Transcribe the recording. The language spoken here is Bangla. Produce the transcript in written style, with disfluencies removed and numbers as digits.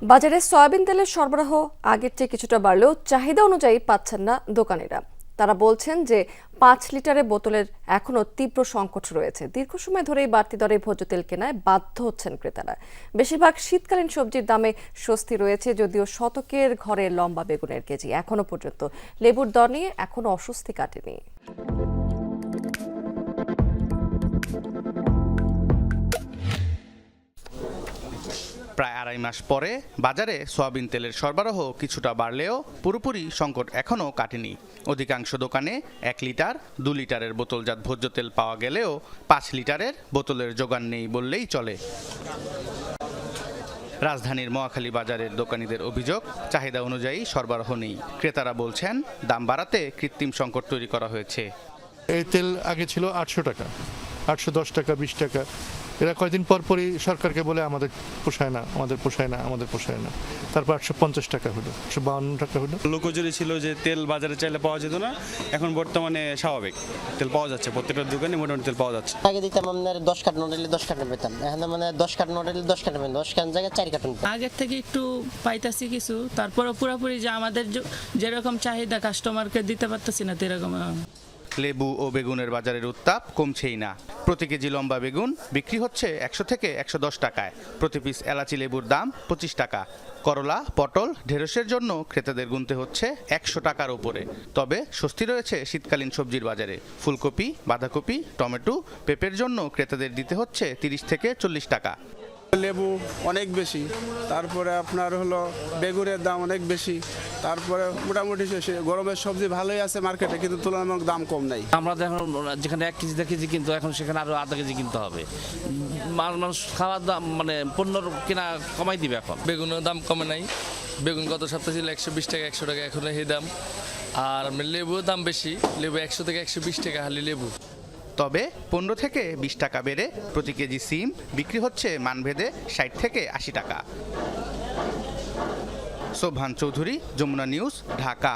বাজারে সয়াবিন তেলের সরবরাহ আগের চেয়ে কিছুটা বাড়লেও চাহিদা অনুযায়ী পাচ্ছেন না দোকানিরা। তারা বলছেন যে 5 লিটারের বোতলের এখনো তীব্র সংকট রয়েছে। দীর্ঘ সময় ধরেই বাড়তি দরে ভোজ্য তেল কেনায় বাধ্য হচ্ছেন ক্রেতারা। বেশিরভাগ শীতকালীন সবজির দামে স্বস্তি রয়েছে, যদিও শতকের ঘরে লম্বা বেগুনের কেজি এখনো পর্যন্ত লেবুর দর নিয়ে এখনো অস্বস্তি কাটেনি। প্রায় আড়াই মাস পরে বাজারে সয়াবিন তেলের সরবরাহ কিছুটা বাড়লেও পুরোপুরি সংকট এখনও কাটেনি। অধিকাংশ দোকানে 1 লিটার 2 লিটারের বোতলজাত ভোজ্য তেল পাওয়া গেলেও 5 লিটারের বোতলের যোগান নেই বললেই চলে। রাজধানীর মহাখালী বাজারের দোকানীদের অভিযোগ, চাহিদা অনুযায়ী সরবরাহ নেই। ক্রেতারা বলছেন, দাম বাড়াতে কৃত্রিম সংকট তৈরি করা হয়েছে। এই তেল আগে ছিল 800 টাকা, 810 টাকা, 20 টাকা। এরা কয়েকদিন পরই সরকারকে বলে আমাদের পোষায় না। তারপর 850 টাকা হলো, 152 টাকা হলো। লোকজরি ছিল যে তেল বাজারে চাইলে পাওয়া যেত না, এখন বর্তমানে স্বাভাবিক তেল পাওয়া যাচ্ছে, প্রত্যেকটা দোকানে মোটামুটি তেল পাওয়া যাচ্ছে। আগে দিতাম আপনার 10 কার্টন হলে 10 কার্টন পেতাম, এখন মানে 10 কার্টন হলে 10 কার্টন পেতাম, 10 কার্টন জায়গায় 4 কার্টন। আগের থেকে একটু পাইতাছি কিছু, তারপরে পুরোপুরি যে আমাদের যেরকম চাহিদা কাস্টমারকে দিতে পারতেছি না সেরকম। লেবু ও বেগুনের বাজারের উত্তাপ কমছেই না। প্রতি কেজি লম্বা বেগুন বিক্রি হচ্ছে 100 থেকে 110 টাকায়। প্রতি পিস এলাচি লেবুর দাম 25 টাকা। করলা, পটল, ঢেঁড়সের জন্য ক্রেতাদের গুনতে হচ্ছে 100 টাকার উপরে। তবে স্বস্তি রয়েছে শীতকালীন সবজির বাজারে। ফুলকপি, বাঁধাকপি, টমেটো, পেঁপের জন্য ক্রেতাদের দিতে হচ্ছে 30 থেকে 40 টাকা। লেবু অনেক বেশি, তারপরে আপনার হলো বেগুনের দাম অনেক বেশি, তারপরে মোটামুটি গরমের সবজি ভালোই আছে মার্কেটে, কিন্তু তুলনামূলক দাম কম নাই। আমরা এখন যেখানে 1 কেজি 2 কেজি কিনতো, এখন সেখানে আরো আধা কেজি কিনতে হবে। মানুষ খাওয়ার দাম মানে পণ্যর কেনা কমাই দিবে। এখন বেগুনের দাম কমে নাই। বেগুন গত সপ্তাহে ছিল 120 টাকা, 100 টাকা, এখন এই দাম। আর লেবুর দাম বেশি, লেবু 100 থেকে 120 টাকা হালি লেবু। তবে 15 থেকে 20 টাকা বেড়ে প্রতি কেজি সিম বিক্রি হচ্ছে মানভেদে 60 থেকে 80 টাকা। সোবহান চৌধুরী, যমুনা নিউজ, ঢাকা।